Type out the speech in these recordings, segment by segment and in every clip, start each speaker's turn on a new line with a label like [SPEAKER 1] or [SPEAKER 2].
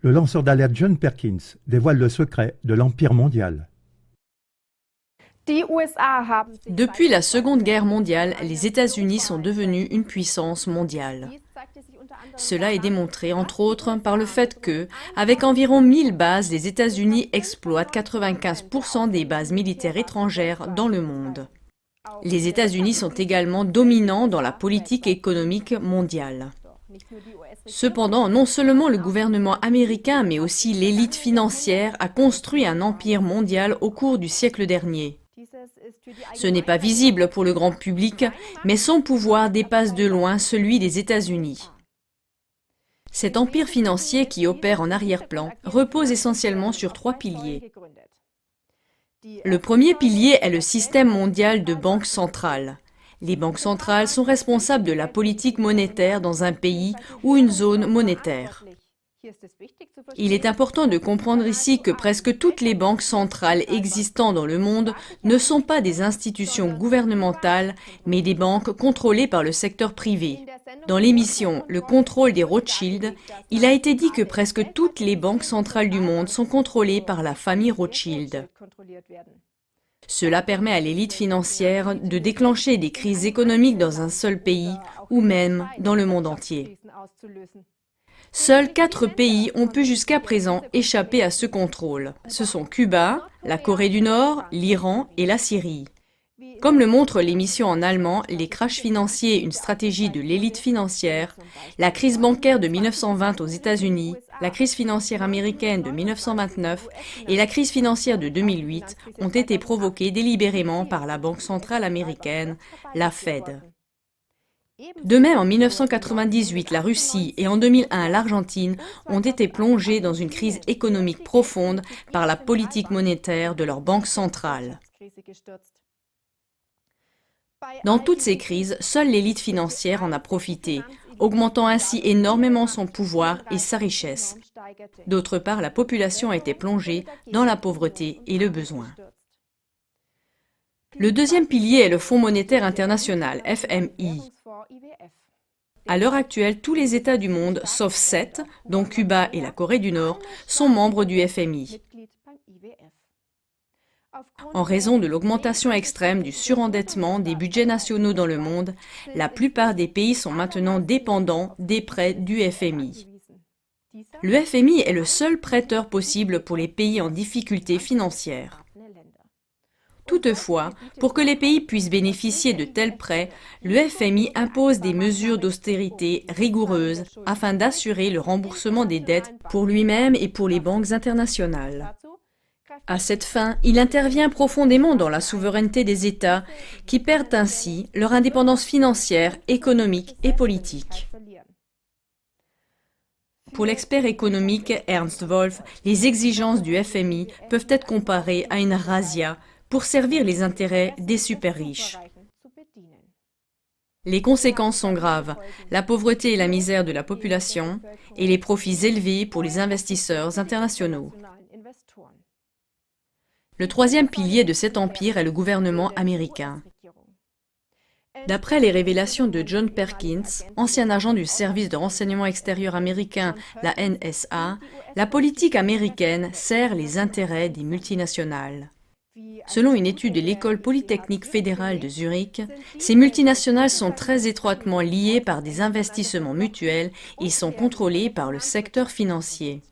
[SPEAKER 1] Le lanceur d'alerte John Perkins dévoile le secret de l'empire mondial.
[SPEAKER 2] Depuis la Seconde Guerre mondiale, les États-Unis sont devenus une puissance mondiale. Cela est démontré, entre autres, par le fait que, avec environ 1000 bases, les États-Unis exploitent 95% des bases militaires étrangères dans le monde. Les États-Unis sont également dominants dans la politique économique mondiale. Cependant, non seulement le gouvernement américain, mais aussi l'élite financière a construit un empire mondial au cours du siècle dernier. Ce n'est pas visible pour le grand public, mais son pouvoir dépasse de loin celui des États-Unis. Cet empire financier qui opère en arrière-plan repose essentiellement sur 3 piliers. Le premier pilier est le système mondial de banques centrales. Les banques centrales sont responsables de la politique monétaire dans un pays ou une zone monétaire. Il est important de comprendre ici que presque toutes les banques centrales existant dans le monde ne sont pas des institutions gouvernementales, mais des banques contrôlées par le secteur privé. Dans l'émission « Le contrôle des Rothschild », il a été dit que presque toutes les banques centrales du monde sont contrôlées par la famille Rothschild. Cela permet à l'élite financière de déclencher des crises économiques dans un seul pays ou même dans le monde entier. Seuls 4 pays ont pu jusqu'à présent échapper à ce contrôle. Ce sont Cuba, la Corée du Nord, l'Iran et la Syrie. Comme le montre l'émission en allemand « Les crashs financiers, une stratégie de l'élite financière », la crise bancaire de 1920 aux États-Unis, la crise financière américaine de 1929 et la crise financière de 2008 ont été provoquées délibérément par la Banque centrale américaine, la Fed. De même, en 1998, la Russie et en 2001, l'Argentine ont été plongées dans une crise économique profonde par la politique monétaire de leur banque centrale. Dans toutes ces crises, seule l'élite financière en a profité, augmentant ainsi énormément son pouvoir et sa richesse. D'autre part, la population a été plongée dans la pauvreté et le besoin. Le deuxième pilier est le Fonds monétaire international, FMI. À l'heure actuelle, tous les États du monde, sauf 7, dont Cuba et la Corée du Nord, sont membres du FMI. En raison de l'augmentation extrême du surendettement des budgets nationaux dans le monde, la plupart des pays sont maintenant dépendants des prêts du FMI. Le FMI est le seul prêteur possible pour les pays en difficulté financière. Toutefois, pour que les pays puissent bénéficier de tels prêts, le FMI impose des mesures d'austérité rigoureuses afin d'assurer le remboursement des dettes pour lui-même et pour les banques internationales. À cette fin, il intervient profondément dans la souveraineté des États qui perdent ainsi leur indépendance financière, économique et politique. Pour l'expert économique Ernst Wolf, les exigences du FMI peuvent être comparées à une razzia pour servir les intérêts des super riches. Les conséquences sont graves, la pauvreté et la misère de la population et les profits élevés pour les investisseurs internationaux. Le troisième pilier de cet empire est le gouvernement américain. D'après les révélations de John Perkins, ancien agent du service de renseignement extérieur américain, la NSA, la politique américaine sert les intérêts des multinationales. Selon une étude de l'École polytechnique fédérale de Zurich, ces multinationales sont très étroitement liées par des investissements mutuels et sont contrôlées par le secteur financier.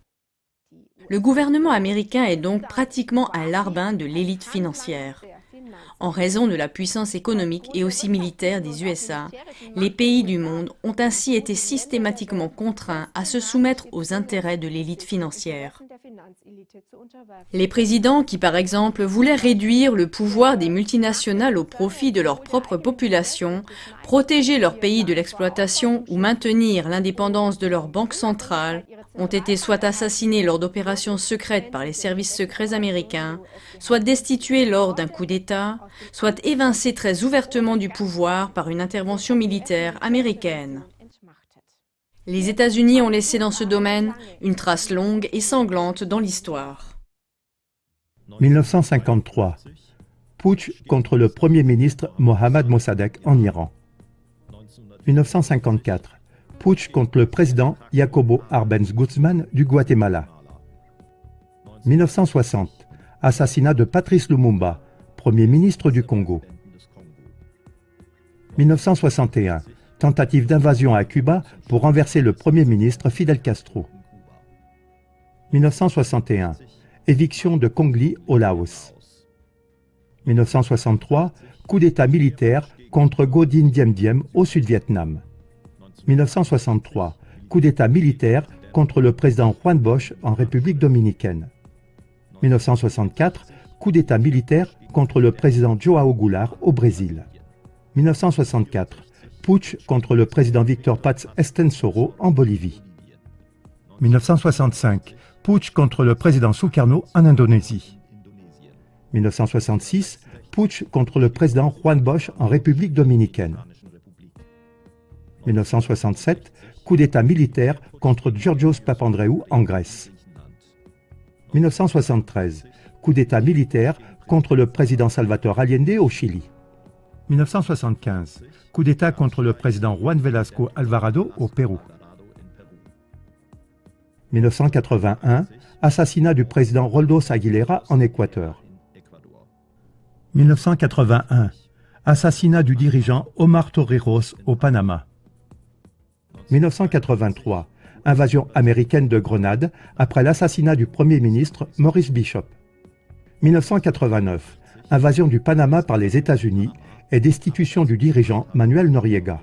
[SPEAKER 2] Le gouvernement américain est donc pratiquement un larbin de l'élite financière. En raison de la puissance économique et aussi militaire des USA, les pays du monde ont ainsi été systématiquement contraints à se soumettre aux intérêts de l'élite financière. Les présidents qui, par exemple, voulaient réduire le pouvoir des multinationales au profit de leur propre population, protéger leur pays de l'exploitation ou maintenir l'indépendance de leur banque centrale, ont été soit assassinés lors d'opérations secrètes par les services secrets américains, soit destitués lors d'un coup d'État, soit évincés très ouvertement du pouvoir par une intervention militaire américaine. Les États-Unis ont laissé dans ce domaine une trace longue et sanglante dans l'histoire.
[SPEAKER 1] 1953. Putsch contre le Premier ministre Mohammad Mossadegh en Iran. 1954. putsch contre le président Jacobo Arbenz Guzman du Guatemala. 1960, assassinat de Patrice Lumumba, Premier ministre du Congo. 1961, tentative d'invasion à Cuba pour renverser le Premier ministre Fidel Castro. 1961, éviction de Congli au Laos. 1963, coup d'État militaire contre Ngo Dinh Diem au Sud-Vietnam. 1963, coup d'État militaire contre le président Juan Bosch en République dominicaine. 1964, coup d'État militaire contre le président João Goulart au Brésil. 1964, putsch contre le président Victor Paz Estenssoro en Bolivie. 1965, putsch contre le président Sukarno en Indonésie. 1966, putsch contre le président Juan Bosch en République dominicaine. 1967, coup d'État militaire contre Georgios Papandréou en Grèce. 1973, coup d'État militaire contre le président Salvador Allende au Chili. 1975, coup d'État contre le président Juan Velasco Alvarado au Pérou. 1981, assassinat du président Roldos Aguilera en Équateur. 1981, assassinat du dirigeant Omar Torrijos au Panama. 1983, invasion américaine de Grenade après l'assassinat du Premier ministre Maurice Bishop. 1989, invasion du Panama par les États-Unis et destitution du dirigeant Manuel Noriega.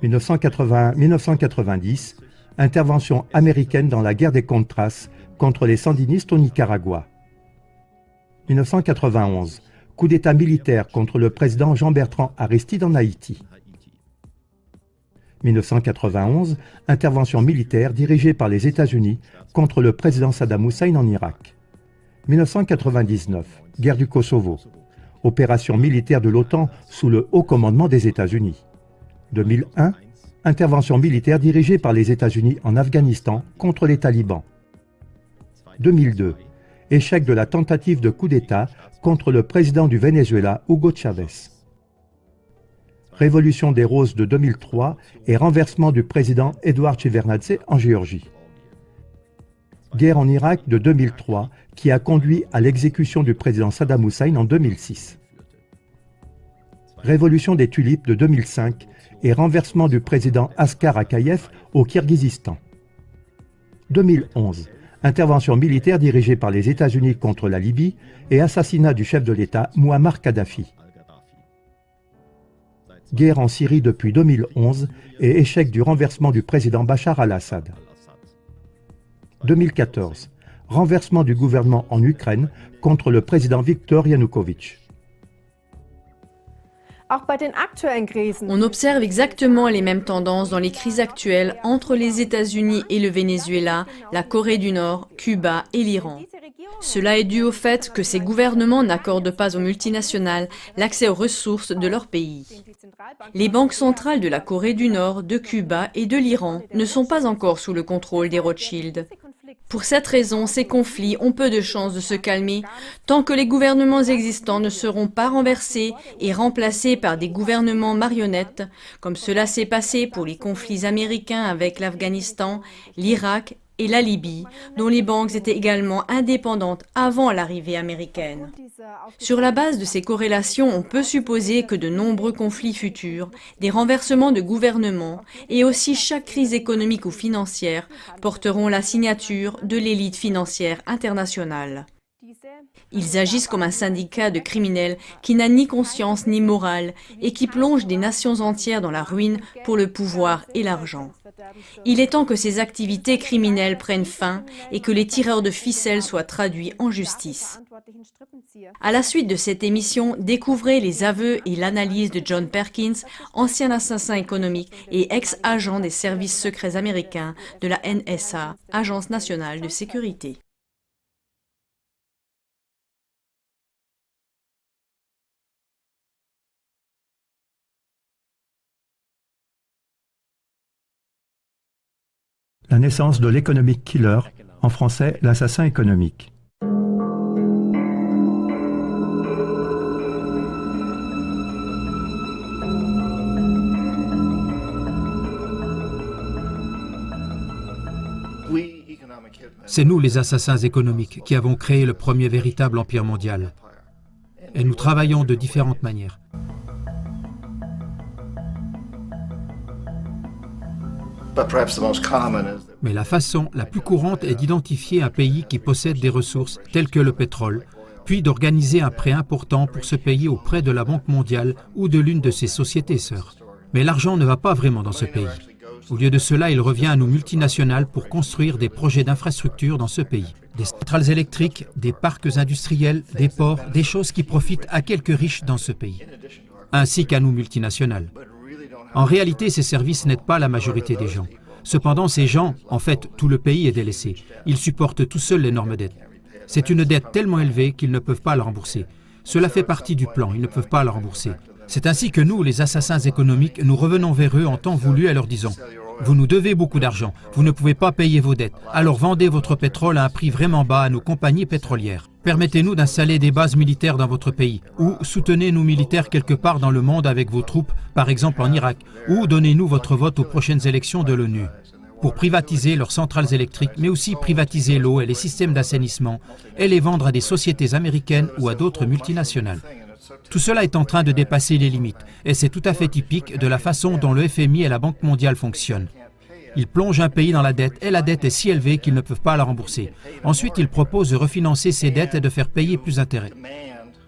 [SPEAKER 1] 1990, intervention américaine dans la guerre des Contras contre les sandinistes au Nicaragua. 1991, coup d'État militaire contre le président Jean-Bertrand Aristide en Haïti. 1991, intervention militaire dirigée par les États-Unis contre le président Saddam Hussein en Irak. 1999, guerre du Kosovo. Opération militaire de l'OTAN sous le haut commandement des États-Unis. 2001, intervention militaire dirigée par les États-Unis en Afghanistan contre les talibans. 2002, échec de la tentative de coup d'État contre le président du Venezuela, Hugo Chávez. Révolution des Roses de 2003 et renversement du président Eduard Shevardnadze en Géorgie. Guerre en Irak de 2003 qui a conduit à l'exécution du président Saddam Hussein en 2006. Révolution des tulipes de 2005 et renversement du président Askar Akayev au Kirghizistan. 2011, intervention militaire dirigée par les États-Unis contre la Libye et assassinat du chef de l'État Mouammar Kadhafi. Guerre en Syrie depuis 2011 et échec du renversement du président Bachar al-Assad. 2014, renversement du gouvernement en Ukraine contre le président Viktor Yanukovych.
[SPEAKER 2] On observe exactement les mêmes tendances dans les crises actuelles entre les États-Unis et le Venezuela, la Corée du Nord, Cuba et l'Iran. Cela est dû au fait que ces gouvernements n'accordent pas aux multinationales l'accès aux ressources de leur pays. Les banques centrales de la Corée du Nord, de Cuba et de l'Iran ne sont pas encore sous le contrôle des Rothschild. Pour cette raison, ces conflits ont peu de chances de se calmer tant que les gouvernements existants ne seront pas renversés et remplacés par des gouvernements marionnettes, comme cela s'est passé pour les conflits américains avec l'Afghanistan, l'Irak et la Libye, dont les banques étaient également indépendantes avant l'arrivée américaine. Sur la base de ces corrélations, on peut supposer que de nombreux conflits futurs, des renversements de gouvernements et aussi chaque crise économique ou financière porteront la signature de l'élite financière internationale. Ils agissent comme un syndicat de criminels qui n'a ni conscience ni morale et qui plonge des nations entières dans la ruine pour le pouvoir et l'argent. Il est temps que ces activités criminelles prennent fin et que les tireurs de ficelles soient traduits en justice. À la suite de cette émission, découvrez les aveux et l'analyse de John Perkins, ancien assassin économique et ex-agent des services secrets américains de la NSA, Agence nationale de sécurité.
[SPEAKER 1] La naissance de l'Economic Killer, en français l'assassin économique.
[SPEAKER 3] C'est nous, les assassins économiques, qui avons créé le premier véritable empire mondial. Et nous travaillons de différentes manières. Mais la façon la plus courante est d'identifier un pays qui possède des ressources telles que le pétrole, puis d'organiser un prêt important pour ce pays auprès de la Banque mondiale ou de l'une de ses sociétés sœurs. Mais l'argent ne va pas vraiment dans ce pays. Au lieu de cela, il revient à nos multinationales pour construire des projets d'infrastructure dans ce pays. Des centrales électriques, des parcs industriels, des ports, des choses qui profitent à quelques riches dans ce pays, ainsi qu'à nous multinationales. En réalité, ces services n'aident pas la majorité des gens. Cependant, ces gens, en fait, tout le pays est délaissé. Ils supportent tout seuls l'énorme dette. C'est une dette tellement élevée qu'ils ne peuvent pas la rembourser. Cela fait partie du plan, ils ne peuvent pas la rembourser. C'est ainsi que nous, les assassins économiques, nous revenons vers eux en temps voulu en leur disant « Vous nous devez beaucoup d'argent, vous ne pouvez pas payer vos dettes, alors vendez votre pétrole à un prix vraiment bas à nos compagnies pétrolières. Permettez-nous d'installer des bases militaires dans votre pays, ou soutenez nos militaires quelque part dans le monde avec vos troupes, par exemple en Irak, ou donnez-nous votre vote aux prochaines élections de l'ONU. » Pour privatiser leurs centrales électriques, mais aussi privatiser l'eau et les systèmes d'assainissement, et les vendre à des sociétés américaines ou à d'autres multinationales. Tout cela est en train de dépasser les limites, et c'est tout à fait typique de la façon dont le FMI et la Banque mondiale fonctionnent. Ils plongent un pays dans la dette, et la dette est si élevée qu'ils ne peuvent pas la rembourser. Ensuite, ils proposent de refinancer ces dettes et de faire payer plus d'intérêts.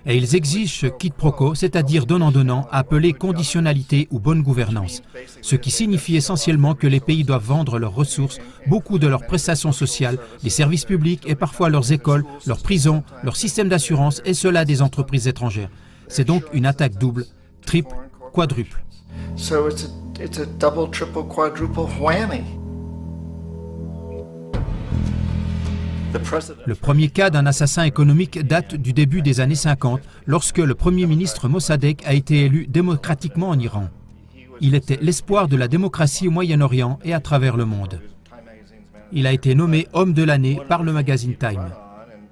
[SPEAKER 3] Et ils exigent ce quid pro quo, c'est-à-dire donnant-donnant, appelé conditionnalité ou bonne gouvernance, ce qui signifie essentiellement que les pays doivent vendre leurs ressources, beaucoup de leurs prestations sociales, des services publics et parfois leurs écoles, leurs prisons, leurs systèmes d'assurance, et cela à des entreprises étrangères. C'est donc une attaque double, triple, quadruple.
[SPEAKER 4] So it's a double, triple, quadruple whammy.
[SPEAKER 3] Le premier cas d'un assassin économique date du début des années 50, lorsque le premier ministre Mossadegh a été élu démocratiquement en Iran. Il était l'espoir de la démocratie au Moyen-Orient et à travers le monde. Il a été nommé homme de l'année par le magazine Time.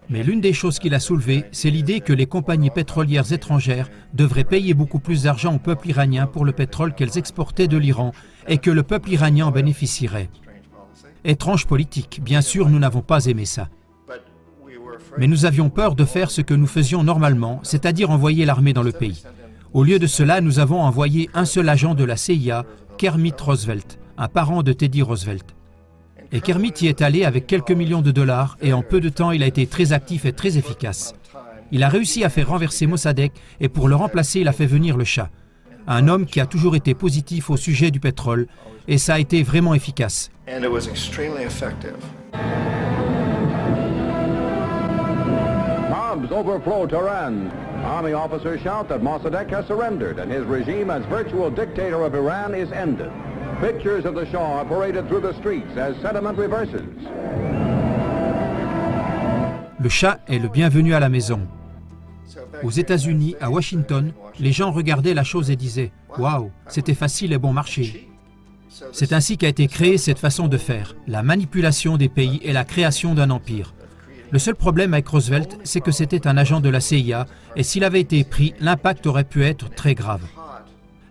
[SPEAKER 3] Mais l'une des choses qu'il a soulevées, c'est l'idée que les compagnies pétrolières étrangères devraient payer beaucoup plus d'argent au peuple iranien pour le pétrole qu'elles exportaient de l'Iran et que le peuple iranien en bénéficierait. Étrange politique, bien sûr, nous n'avons pas aimé ça. Mais nous avions peur de faire ce que nous faisions normalement, c'est-à-dire envoyer l'armée dans le pays. Au lieu de cela, nous avons envoyé un seul agent de la CIA, Kermit Roosevelt, un parent de Teddy Roosevelt. Et Kermit y est allé avec quelques millions de dollars et en peu de temps, il a été très actif et très efficace. Il a réussi à faire renverser Mossadegh et pour le remplacer, il a fait venir le Shah, un homme qui a toujours été positif au sujet du pétrole, et ça a été vraiment efficace.
[SPEAKER 4] And it was extremely effective.
[SPEAKER 5] Bombs overflow Tehran. Army officers shout that Mossadegh has surrendered and his regime as virtual dictator of Iran is ended. Pictures of the Shah are paraded through the streets as sentiment reverses.
[SPEAKER 3] Le Shah est le bienvenu à la maison. Aux États-Unis, à Washington, les gens regardaient la chose et disaient « Waouh, c'était facile et bon marché ». C'est ainsi qu'a été créée cette façon de faire, la manipulation des pays et la création d'un empire. Le seul problème avec Roosevelt, c'est que c'était un agent de la CIA et s'il avait été pris, l'impact aurait pu être très grave.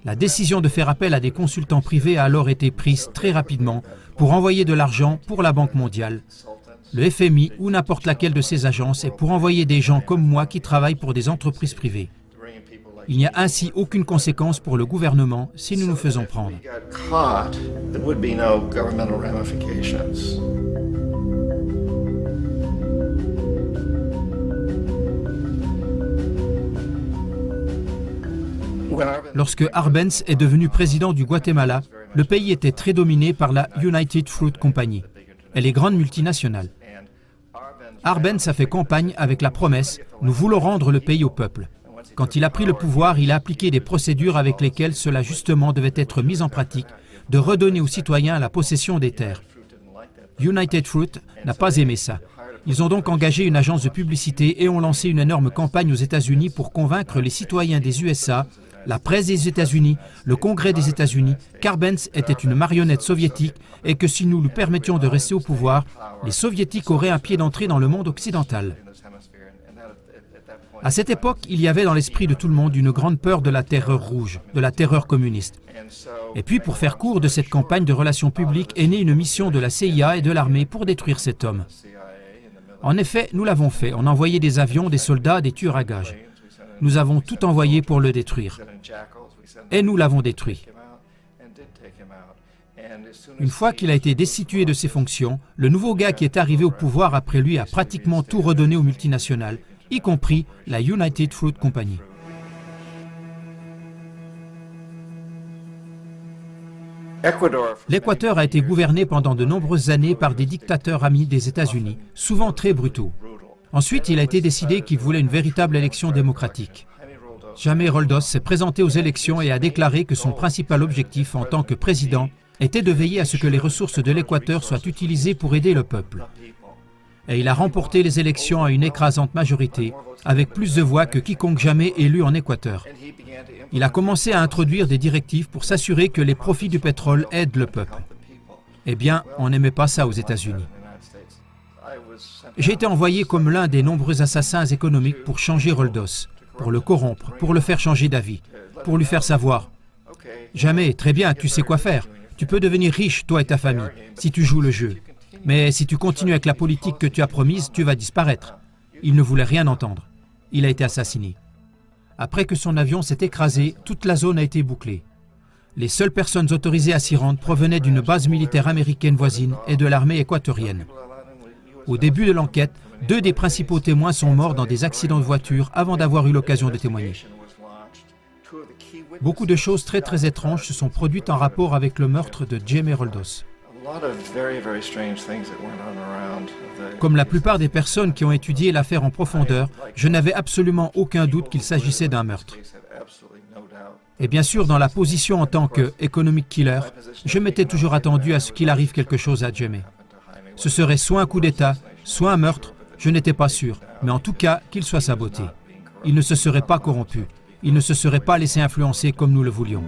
[SPEAKER 3] La décision de faire appel à des consultants privés a alors été prise très rapidement pour envoyer de l'argent pour la Banque mondiale, le FMI ou n'importe laquelle de ces agences et pour envoyer des gens comme moi qui travaillent pour des entreprises privées. Il n'y a ainsi aucune conséquence pour le gouvernement si nous nous faisons prendre. Lorsque Arbenz est devenu président du Guatemala, le pays était très dominé par la United Fruit Company et les grandes multinationales. Arbenz a fait campagne avec la promesse « Nous voulons rendre le pays au peuple ». Quand il a pris le pouvoir, il a appliqué des procédures avec lesquelles cela justement devait être mis en pratique, de redonner aux citoyens la possession des terres. United Fruit n'a pas aimé ça. Ils ont donc engagé une agence de publicité et ont lancé une énorme campagne aux États-Unis pour convaincre les citoyens des USA, la presse des États-Unis, le Congrès des États-Unis, qu'Arbenz était une marionnette soviétique et que si nous lui permettions de rester au pouvoir, les soviétiques auraient un pied d'entrée dans le monde occidental. À cette époque, il y avait dans l'esprit de tout le monde une grande peur de la terreur rouge, de la terreur communiste. Et puis, pour faire court de cette campagne de relations publiques, est née une mission de la CIA et de l'armée pour détruire cet homme. En effet, nous l'avons fait. On a envoyé des avions, des soldats, des tueurs à gages. Nous avons tout envoyé pour le détruire. Et nous l'avons détruit. Une fois qu'il a été destitué de ses fonctions, le nouveau gars qui est arrivé au pouvoir après lui a pratiquement tout redonné aux multinationales, y compris la United Fruit Company. L'Équateur a été gouverné pendant de nombreuses années par des dictateurs amis des États-Unis, souvent très brutaux. Ensuite, il a été décidé qu'il voulait une véritable élection démocratique. Jaime Roldos s'est présenté aux élections et a déclaré que son principal objectif en tant que président était de veiller à ce que les ressources de l'Équateur soient utilisées pour aider le peuple. Et il a remporté les élections à une écrasante majorité, avec plus de voix que quiconque jamais élu en Équateur. Il a commencé à introduire des directives pour s'assurer que les profits du pétrole aident le peuple. Eh bien, on n'aimait pas ça aux États-Unis. J'ai été envoyé comme l'un des nombreux assassins économiques pour changer Roldos, pour le corrompre, pour le faire changer d'avis, pour lui faire savoir « Jamais, très bien, tu sais quoi faire. Tu peux devenir riche, toi et ta famille, si tu joues le jeu. Mais si tu continues avec la politique que tu as promise, tu vas disparaître. » Il ne voulait rien entendre. Il a été assassiné. Après que son avion s'est écrasé, toute la zone a été bouclée. Les seules personnes autorisées à s'y rendre provenaient d'une base militaire américaine voisine et de l'armée équatorienne. Au début de l'enquête, 2 des principaux témoins sont morts dans des accidents de voiture avant d'avoir eu l'occasion de témoigner. Beaucoup de choses très étranges se sont produites en rapport avec le meurtre de Jaime Roldos. Comme la plupart des personnes qui ont étudié l'affaire en profondeur, je n'avais absolument aucun doute qu'il s'agissait d'un meurtre. Et bien sûr, dans la position en tant que economic killer, je m'étais toujours attendu à ce qu'il arrive quelque chose à Jaime. Ce serait soit un coup d'État, soit un meurtre, je n'étais pas sûr, mais en tout cas qu'il soit saboté. Il ne se serait pas corrompu, il ne se serait pas laissé influencer comme nous le voulions.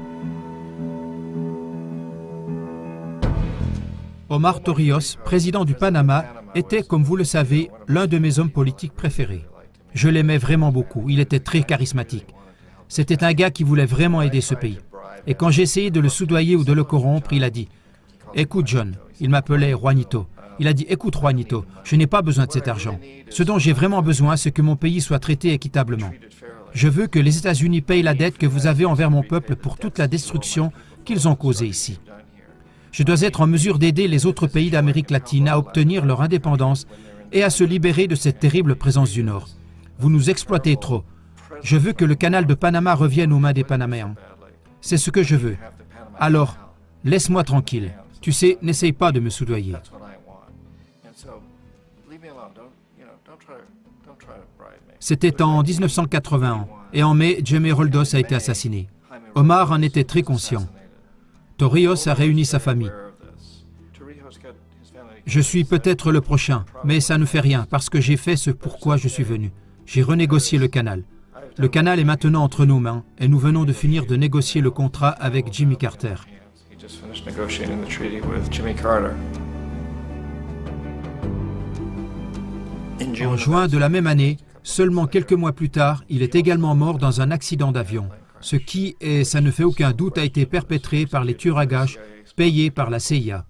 [SPEAKER 3] Omar Torrijos, président du Panama, était, comme vous le savez, l'un de mes hommes politiques préférés. Je l'aimais vraiment beaucoup, il était très charismatique. C'était un gars qui voulait vraiment aider ce pays. Et quand j'ai essayé de le soudoyer ou de le corrompre, il a dit « Écoute John », il m'appelait Juanito. Il a dit « Écoute Juanito, je n'ai pas besoin de cet argent. Ce dont j'ai vraiment besoin, c'est que mon pays soit traité équitablement. Je veux que les États-Unis payent la dette que vous avez envers mon peuple pour toute la destruction qu'ils ont causée ici. Je dois être en mesure d'aider les autres pays d'Amérique latine à obtenir leur indépendance et à se libérer de cette terrible présence du Nord. Vous nous exploitez trop. Je veux que le canal de Panama revienne aux mains des Panaméens. C'est ce que je veux. Alors, laisse-moi tranquille. Tu sais, n'essaye pas de me soudoyer. » C'était en 1981, et en mai, Jaime Roldos a été assassiné. Omar en était très conscient. Torrijos a réuni sa famille. Je suis peut-être le prochain, mais ça ne fait rien, parce que j'ai fait ce pourquoi je suis venu. J'ai renégocié le canal. Le canal est maintenant entre nos mains, et nous venons de finir de négocier le contrat avec Jimmy Carter. En juin de la même année, seulement quelques mois plus tard, il est également mort dans un accident d'avion, ce qui, et ça ne fait aucun doute, a été perpétré par les tueurs à gages payés par la CIA.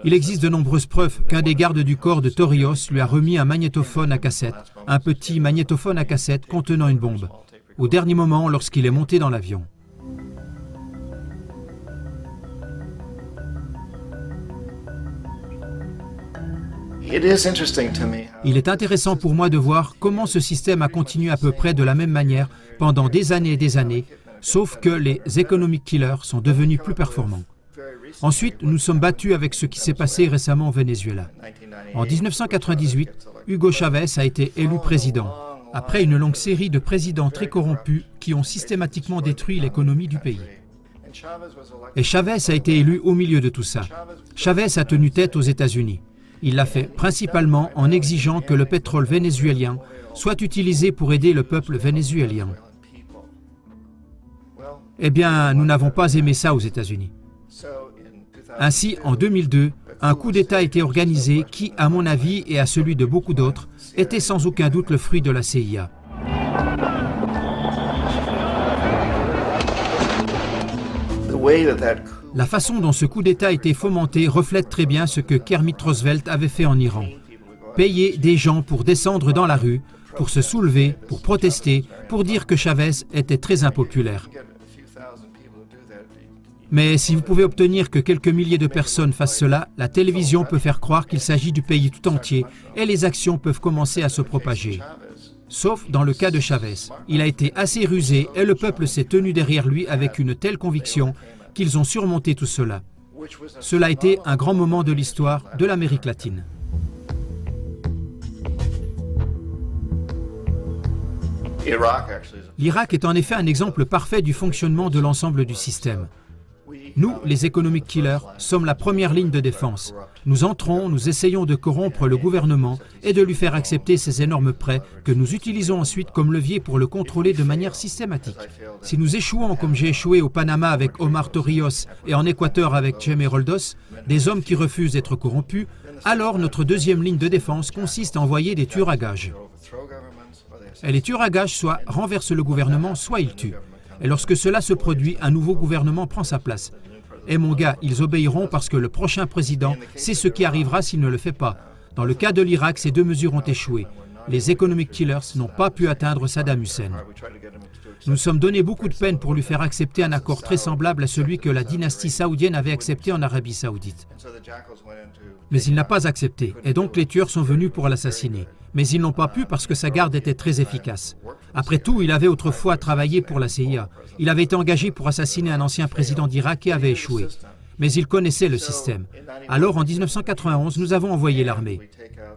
[SPEAKER 3] Il existe de nombreuses preuves qu'un des gardes du corps de Torrijos lui a remis un magnétophone à cassette, un petit magnétophone à cassette contenant une bombe, au dernier moment lorsqu'il est monté dans l'avion. Il est intéressant pour moi de voir comment ce système a continué à peu près de la même manière pendant des années et des années, sauf que les economic killers sont devenus plus performants. Ensuite, nous sommes battus avec ce qui s'est passé récemment au Venezuela. En 1998, Hugo Chavez a été élu président, après une longue série de présidents très corrompus qui ont systématiquement détruit l'économie du pays. Et Chavez a été élu au milieu de tout ça. Chavez a tenu tête aux États-Unis. Il l'a fait principalement en exigeant que le pétrole vénézuélien soit utilisé pour aider le peuple vénézuélien. Eh bien, nous n'avons pas aimé ça aux États-Unis. Ainsi, en 2002, Un coup d'État a été organisé qui, à mon avis et à celui de beaucoup d'autres, était sans aucun doute le fruit de la CIA. La façon dont ce coup d'État a été fomenté reflète très bien ce que Kermit Roosevelt avait fait en Iran. Payer des gens pour descendre dans la rue, pour se soulever, pour protester, pour dire que Chavez était très impopulaire. Mais si vous pouvez obtenir que quelques milliers de personnes fassent cela, la télévision peut faire croire qu'il s'agit du pays tout entier et les actions peuvent commencer à se propager. Sauf dans le cas de Chavez. Il a été assez rusé et le peuple s'est tenu derrière lui avec une telle conviction qu'ils ont surmonté tout cela. Cela a été un grand moment de l'histoire de l'Amérique latine. L'Irak est en effet un exemple parfait du fonctionnement de l'ensemble du système. Nous, les economic killers, sommes la première ligne de défense. Nous entrons, nous essayons de corrompre le gouvernement et de lui faire accepter ces énormes prêts que nous utilisons ensuite comme levier pour le contrôler de manière systématique. Si nous échouons comme j'ai échoué au Panama avec Omar Torrijos et en Équateur avec Jaime Roldos, des hommes qui refusent d'être corrompus, alors notre deuxième ligne de défense consiste à envoyer des tueurs à gages. Et les tueurs à gages soit renversent le gouvernement, soit ils tuent. Et lorsque cela se produit, un nouveau gouvernement prend sa place. Et mon gars, ils obéiront parce que le prochain président sait ce qui arrivera s'il ne le fait pas. Dans le cas de l'Irak, ces deux mesures ont échoué. Les economic killers n'ont pas pu atteindre Saddam Hussein. Nous nous sommes donné beaucoup de peine pour lui faire accepter un accord très semblable à celui que la dynastie saoudienne avait accepté en Arabie Saoudite. Mais il n'a pas accepté, et donc les tueurs sont venus pour l'assassiner. Mais ils n'ont pas pu parce que sa garde était très efficace. Après tout, il avait autrefois travaillé pour la CIA. Il avait été engagé pour assassiner un ancien président d'Irak et avait échoué. Mais il connaissait le système. Alors, en 1991, nous avons envoyé l'armée.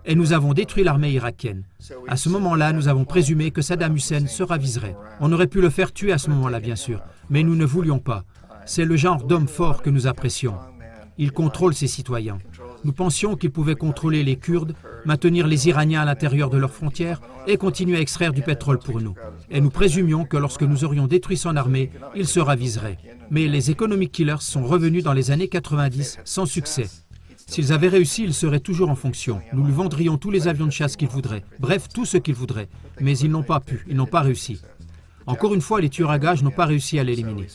[SPEAKER 3] Et nous avons détruit l'armée irakienne. À ce moment-là, nous avons présumé que Saddam Hussein se raviserait. On aurait pu le faire tuer à ce moment-là, bien sûr. Mais nous ne voulions pas. C'est le genre d'homme fort que nous apprécions. Il contrôle ses citoyens. Nous pensions qu'il pouvait contrôler les Kurdes, maintenir les Iraniens à l'intérieur de leurs frontières et continuer à extraire du pétrole pour nous. Et nous présumions que lorsque nous aurions détruit son armée, il se raviserait. Mais les economic killers sont revenus dans les années 90 sans succès. S'ils avaient réussi, ils seraient toujours en fonction. Nous lui vendrions tous les avions de chasse qu'il voudrait. Bref, tout ce qu'il voudrait. Mais ils n'ont pas pu, ils n'ont pas réussi. Encore une fois, les tueurs à gages n'ont pas réussi à l'éliminer.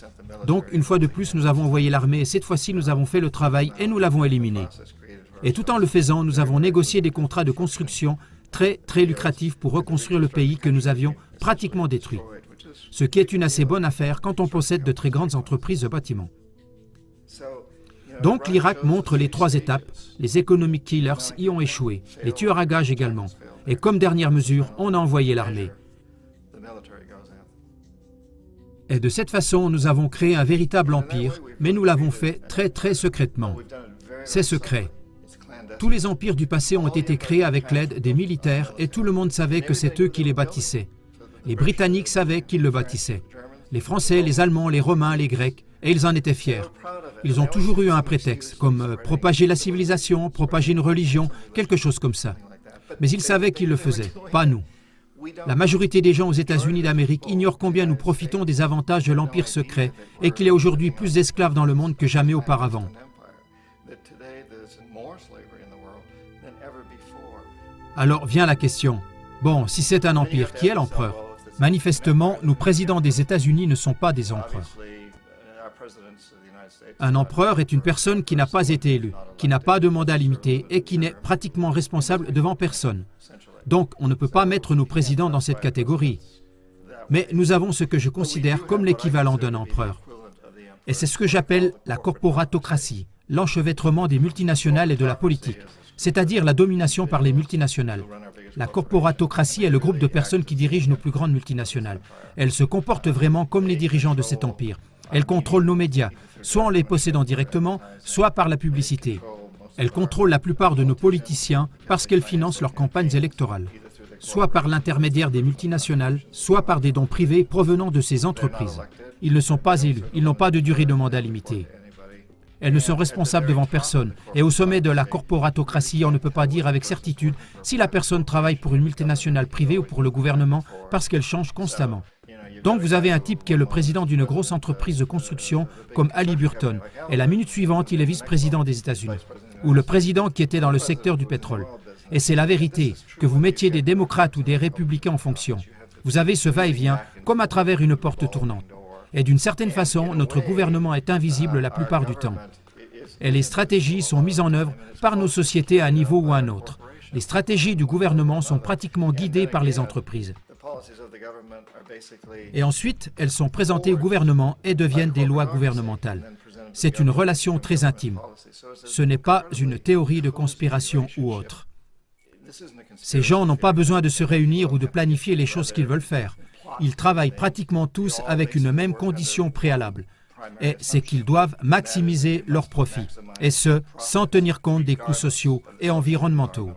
[SPEAKER 3] Donc, une fois de plus, nous avons envoyé l'armée et cette fois-ci, nous avons fait le travail et nous l'avons éliminé. Et tout en le faisant, nous avons négocié des contrats de construction très lucratifs pour reconstruire le pays que nous avions pratiquement détruit. Ce qui est une assez bonne affaire quand on possède de très grandes entreprises de bâtiments. Donc l'Irak montre les trois étapes. Les economic killers y ont échoué, les tueurs à gages également. Et comme dernière mesure, on a envoyé l'armée. Et de cette façon, nous avons créé un véritable empire, mais nous l'avons fait très secrètement. C'est secret. Tous les empires du passé ont été créés avec l'aide des militaires et tout le monde savait que c'est eux qui les bâtissaient. Les Britanniques savaient qu'ils le bâtissaient. Les Français, les Allemands, les Romains, les Grecs, et ils en étaient fiers. Ils ont toujours eu un prétexte, comme propager la civilisation, propager une religion, quelque chose comme ça. Mais ils savaient qu'ils le faisaient, pas nous. La majorité des gens aux États-Unis d'Amérique ignorent combien nous profitons des avantages de l'empire secret et qu'il y a aujourd'hui plus d'esclaves dans le monde que jamais auparavant. Alors vient la question. Bon, si c'est un empire, qui est l'empereur? Manifestement, nos présidents des États-Unis ne sont pas des empereurs. Un empereur est une personne qui n'a pas été élue, qui n'a pas de mandat limité et qui n'est pratiquement responsable devant personne. Donc, on ne peut pas mettre nos présidents dans cette catégorie. Mais nous avons ce que je considère comme l'équivalent d'un empereur. Et c'est ce que j'appelle la corporatocratie, l'enchevêtrement des multinationales et de la politique, c'est-à-dire la domination par les multinationales. La corporatocratie est le groupe de personnes qui dirigent nos plus grandes multinationales. Elles se comportent vraiment comme les dirigeants de cet empire. Elles contrôlent nos médias, soit en les possédant directement, soit par la publicité. Elles contrôlent la plupart de nos politiciens parce qu'elles financent leurs campagnes électorales, soit par l'intermédiaire des multinationales, soit par des dons privés provenant de ces entreprises. Ils ne sont pas élus, ils n'ont pas de durée de mandat limitée. Elles ne sont responsables devant personne. Et au sommet de la corporatocratie, on ne peut pas dire avec certitude si la personne travaille pour une multinationale privée ou pour le gouvernement parce qu'elle change constamment. Donc vous avez un type qui est le président d'une grosse entreprise de construction comme Halliburton. Et la minute suivante, il est vice-président des États-Unis. ou le président qui était dans le secteur du pétrole. Et c'est la vérité, que vous mettiez des démocrates ou des républicains en fonction. Vous avez ce va-et-vient comme à travers une porte tournante. Et d'une certaine façon, notre gouvernement est invisible la plupart du temps. Et les stratégies sont mises en œuvre par nos sociétés à un niveau ou à un autre. Les stratégies du gouvernement sont pratiquement guidées par les entreprises. Et ensuite, elles sont présentées au gouvernement et deviennent des lois gouvernementales. C'est une relation très intime. Ce n'est pas une théorie de conspiration ou autre. Ces gens n'ont pas besoin de se réunir ou de planifier les choses qu'ils veulent faire. Ils travaillent pratiquement tous avec une même condition préalable. Et c'est qu'ils doivent maximiser leurs profits. Et ce, sans tenir compte des coûts sociaux et environnementaux.